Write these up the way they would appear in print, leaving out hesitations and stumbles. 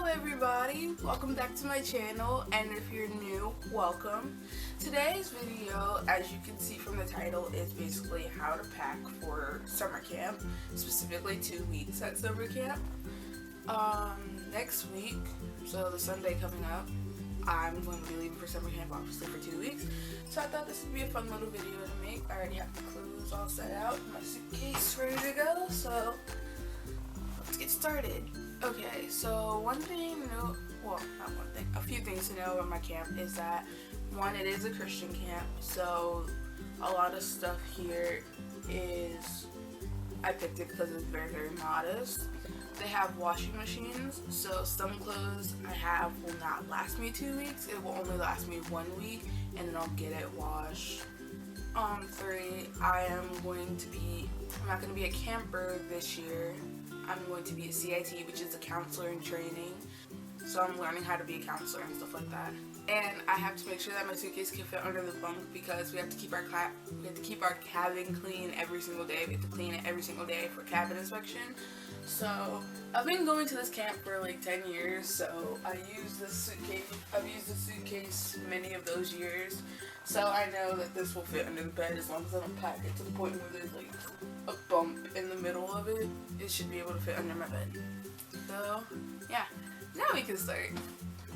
everybody, welcome back to my channel, and if you're new, welcome. Today's video, as you can see from the title, is basically how to pack for summer camp, specifically 2 weeks at summer camp. Next week, so the Sunday coming up, I'm going to be leaving for summer camp, obviously for 2 weeks, so I thought this would be a fun little video to make. I already have the clothes all set out, my suitcase ready to go, so let's get started. Okay, so one thing to know, well, not one thing, a few things to know about my camp is that, one, it is a Christian camp, so a lot of stuff here is, I picked it because it's very, very modest. They have washing machines, so some clothes I have will not last me 2 weeks, it will only last me 1 week, and then I'll get it washed. 3, I'm not going to be a camper this year. I'm going to be a CIT, which is a counselor in training. So I'm learning how to be a counselor and stuff like that. And I have to make sure that my suitcase can fit under the bunk because we have to keep our cabin clean every single day. We have to clean it every single day for cabin inspection. So I've been going to this camp for like 10 years, so I've used this suitcase many of those years. So I know that this will fit under the bed as long as I don't pack it to the point where there's like a bump in the middle of it. It should be able to fit under my bed. So yeah, now we can start.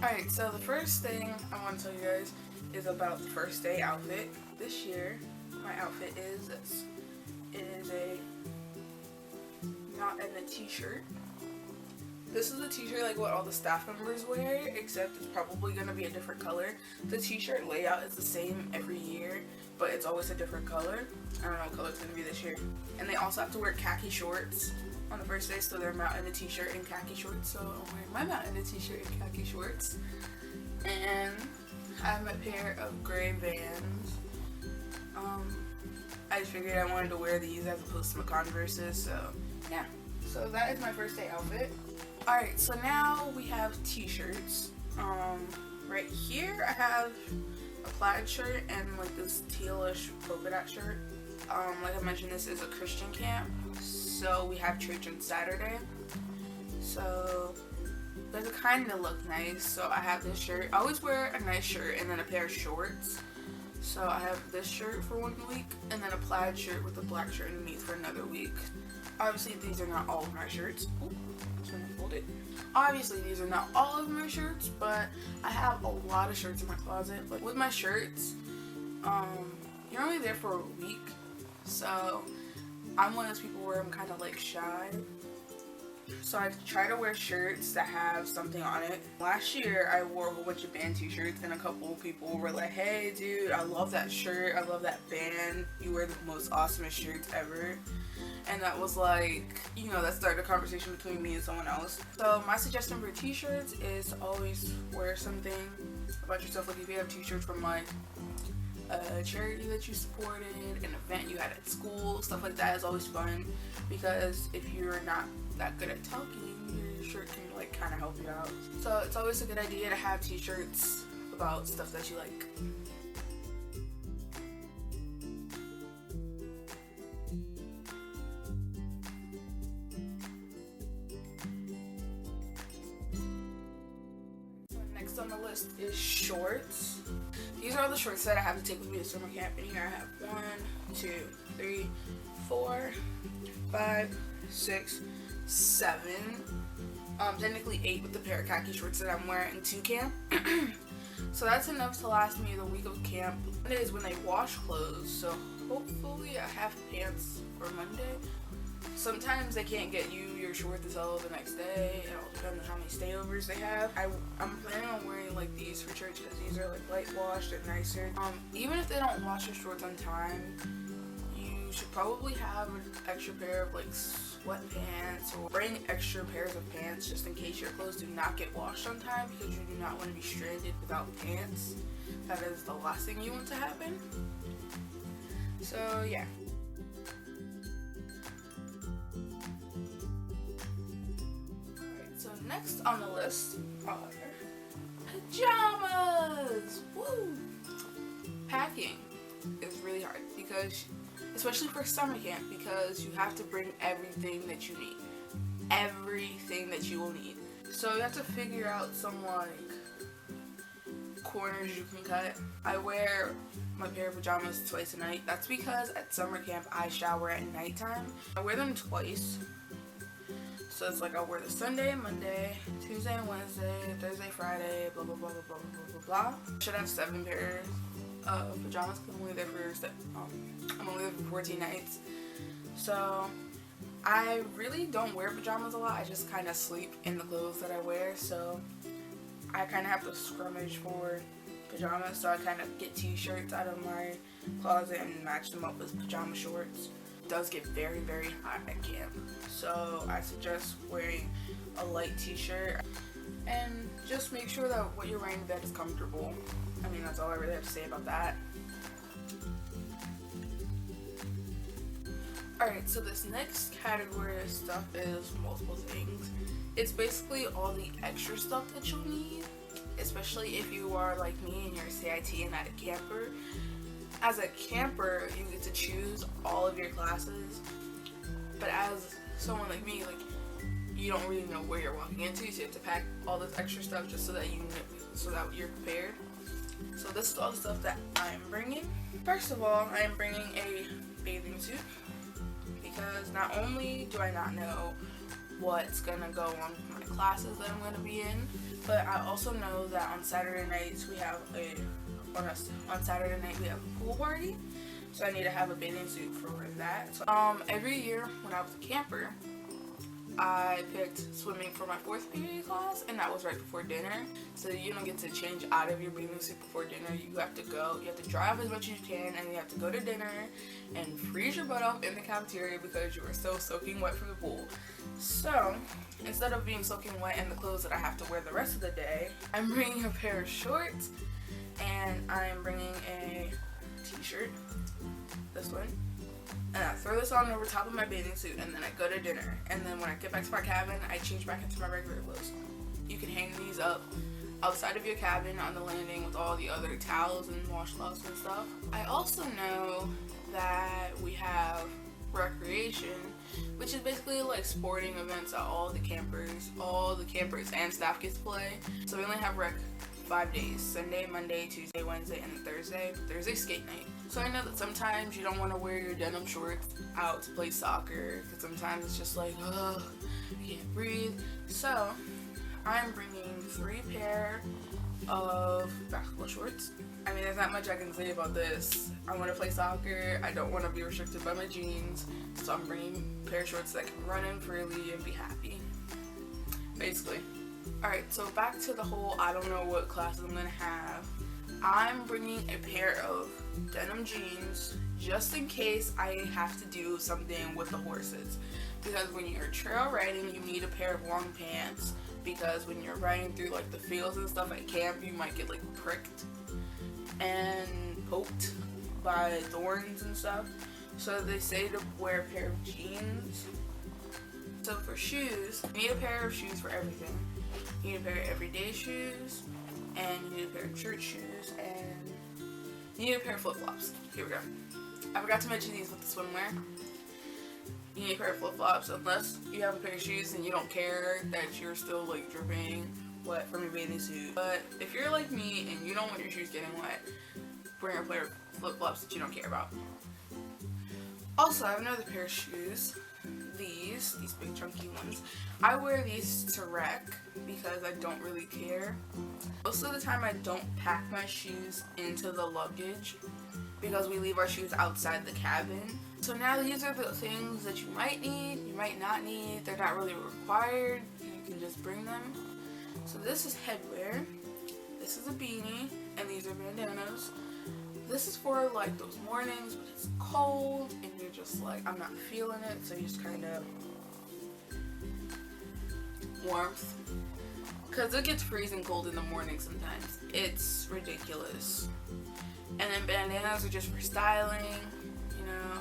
Alright, so the first thing I want to tell you guys is about the first day outfit. This year, my outfit is this. It is not in a t-shirt. This is a t-shirt like what all the staff members wear, except it's probably going to be a different color. The t-shirt layout is the same every year, but it's always a different color. I don't know what color it's going to be this year. And they also have to wear khaki shorts on the first day, so they're out in a t-shirt and khaki shorts, so I'm wearing my mount in a t-shirt and khaki shorts. And I have a pair of gray Vans. I just figured I wanted to wear these as opposed to my Converses, so yeah. So that is my first day outfit. Alright, so now we have t-shirts. Right here I have a plaid shirt and like this tealish polka dot shirt. Like I mentioned, this is a Christian camp, so we have church on Saturday. So they kind of look nice. So I have this shirt. I always wear a nice shirt and then a pair of shorts. So I have this shirt for 1 week and then a plaid shirt with a black shirt underneath for another week. Obviously these are not all of my shirts. Ooh, just gonna fold it. Obviously these are not all of my shirts, but I have a lot of shirts in my closet. But with my shirts, you're only there for a week. So I'm one of those people where I'm kind of like shy. So I try to wear shirts that have something on it. Last year I wore a whole bunch of band t-shirts and a couple of people were like, hey dude, I love that shirt, I love that band, you wear the most awesomest shirts ever. And that was like, you know, that started a conversation between me and someone else. So my suggestion for t-shirts is to always wear something about yourself. Like if you have t-shirts from like a charity that you supported, an event you had at school, stuff like that is always fun, because if you're not that good at talking, your shirt can like kind of help you out. So it's always a good idea to have t-shirts about stuff that you like. Next on the list is shorts. These are all the shorts that I have to take with me to summer camp. And here I have 1, 2, 3, 4, 5, 6, 7. Technically 8 with the pair of khaki shorts that I'm wearing to camp. So that's enough to last me the week of camp. Monday is when they wash clothes, so hopefully I have pants for Monday. Sometimes they can't get you your shorts until the next day. It all depends on how many stayovers they have. I'm planning on wearing like these for church because these are like light washed and nicer. Even if they don't wash your shorts on time, you should probably have an extra pair of like sweatpants, or bring extra pairs of pants just in case your clothes do not get washed on time, because you do not want to be stranded without pants. That is the last thing you want to happen. So yeah. So next on the list are pajamas! Woo! Packing is really hard because, especially for summer camp, because you have to bring everything that you need. Everything that you will need. So you have to figure out some like corners you can cut. I wear my pair of pajamas twice a night. That's because at summer camp I shower at nighttime. I wear them twice. So it's like I'll wear the Sunday, Monday, Tuesday and Wednesday, Thursday, Friday, blah blah blah blah blah blah blah blah. Should have 7 pairs of pajamas because I'm only there for 14 nights. So I really don't wear pajamas a lot. I just kind of sleep in the clothes that I wear. So I kind of have to scrummage for pajamas. So I kind of get t-shirts out of my closet and match them up with pajama shorts. It does get very, very hot at camp. So I suggest wearing a light t-shirt and just make sure that what you're wearing to bed is comfortable. I mean, that's all I really have to say about that. Alright, so this next category of stuff is multiple things. It's basically all the extra stuff that you'll need, especially if you are like me and you're a CIT and not a camper. As a camper, you get to choose all of your classes, but as someone like me, like, you don't really know where you're walking into, so you have to pack all this extra stuff just so that you're prepared. So this is all the stuff that I'm bringing. First of all, I am bringing a bathing suit because not only do I not know what's gonna go on with my classes that I'm gonna be in, but I also know that on Saturday nights we have a pool party, so I need to have a bathing suit for that. So, every year when I was a camper, I picked swimming for my 4th period class, and that was right before dinner. So you don't get to change out of your bathing suit before dinner. You have to dry off as much as you can, and you have to go to dinner and freeze your butt off in the cafeteria because you are still soaking wet from the pool. So instead of being soaking wet in the clothes that I have to wear the rest of the day, I'm bringing a pair of shorts, and I'm bringing a t-shirt, this one. And I throw this on over top of my bathing suit, and then I go to dinner. And then when I get back to my cabin, I change back into my regular clothes. You can hang these up outside of your cabin on the landing with all the other towels and washcloths and stuff. I also know that we have recreation, which is basically like sporting events that all the campers and staff get to play. So we only have rec 5 days: Sunday, Monday, Tuesday, Wednesday, and Thursday. Thursday skate night. So I know that sometimes you don't want to wear your denim shorts out to play soccer because sometimes it's just like, ugh, I can't breathe. So I'm bringing 3 pair of basketball shorts. I mean, there's not much I can say about this. I want to play soccer. I don't want to be restricted by my jeans. So I'm bringing a pair of shorts that can run in freely and be happy, basically. Alright, so back to the whole I don't know what classes I'm going to have. I'm bringing a pair of denim jeans just in case I have to do something with the horses. Because when you're trail riding, you need a pair of long pants. Because when you're riding through like the fields and stuff at camp, you might get like pricked and poked by thorns and stuff. So they say to wear a pair of jeans. So for shoes, you need a pair of shoes for everything. You need a pair of everyday shoes, and you need a pair of church shoes, and you need a pair of flip-flops. Here we go. I forgot to mention these with the swimwear. You need a pair of flip-flops unless you have a pair of shoes and you don't care that you're still like dripping wet from your bathing suit. But if you're like me and you don't want your shoes getting wet, bring a pair of flip-flops that you don't care about. Also, I have another pair of shoes. These big chunky ones. I wear these to rec because I don't really care. Most of the time I don't pack my shoes into the luggage because we leave our shoes outside the cabin. So now these are the things that you might need, you might not need. They're not really required. You can just bring them. So this is headwear. This is a beanie, and these are bandanas. This is for like those mornings when it's cold and you're just like, I'm not feeling it, so you just kind of warmth. Because it gets freezing cold in the morning sometimes. It's ridiculous. And then bandanas are just for styling, you know.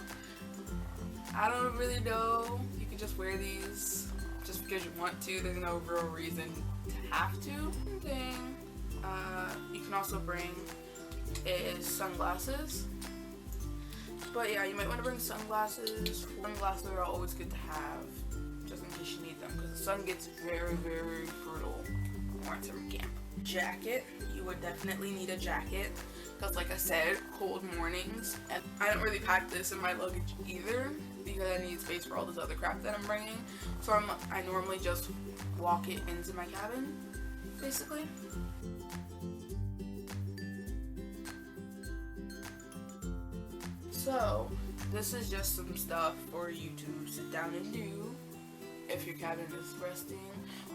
I don't really know. You can just wear these just because you want to. There's no real reason to have to. Thing you can also bring is sunglasses. But yeah, you might want to bring sunglasses. Sunglasses are always good to have just in case you need them because the sun gets very, very brutal more at summer camp. Jacket, you would definitely need a jacket because, like I said, cold mornings, and I don't really pack this in my luggage either because I need space for all this other crap that I'm bringing. So I normally just walk it into my cabin, basically. So this is just some stuff for you to sit down and do if your cabin is resting,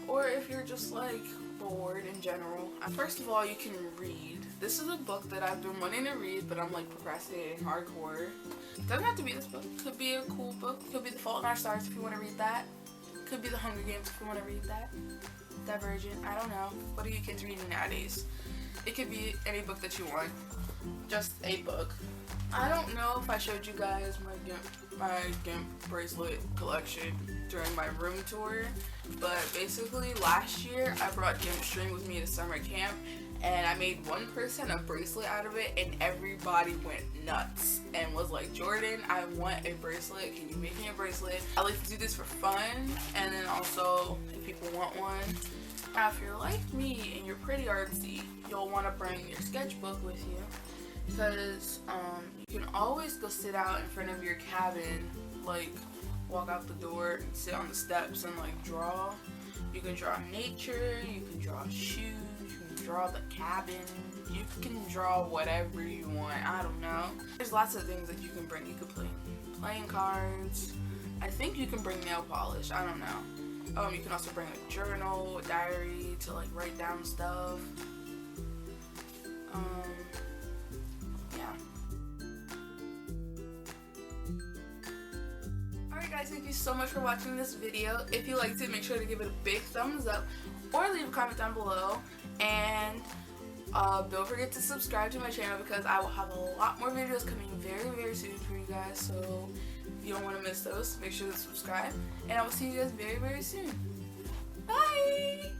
or if you're just like bored in general. First of all, you can read. This is a book that I've been wanting to read, but I'm like procrastinating hardcore. Doesn't have to be this book. Could be a cool book. Could be The Fault in Our Stars if you want to read that. Could be The Hunger Games if you want to read that. Divergent. I don't know. What are you kids reading nowadays? It could be any book that you want. Just a book. I don't know if I showed you guys my GIMP bracelet collection during my room tour, but basically last year I brought GIMP string with me to summer camp, and I made one person a bracelet out of it, and everybody went nuts and was like, Jordan, I want a bracelet, can you make me a bracelet? I like to do this for fun, and then also if people want one. Now if you're like me and you're pretty artsy, you'll want to bring your sketchbook with you, because you can always go sit out in front of your cabin, like walk out the door and sit on the steps and like draw. You can draw nature, you can draw shoes, you can draw the cabin, you can draw whatever you want. I don't know. There's lots of things that you can bring. You could play playing cards. I think you can bring nail polish. I don't know. You can also bring a journal, a diary to like write down stuff. Alright guys, thank you so much for watching this video. If you liked it, make sure to give it a big thumbs up or leave a comment down below. And don't forget to subscribe to my channel because I will have a lot more videos coming very, very soon for you guys. So if you don't want to miss those, make sure to subscribe. And I will see you guys very, very soon. Bye!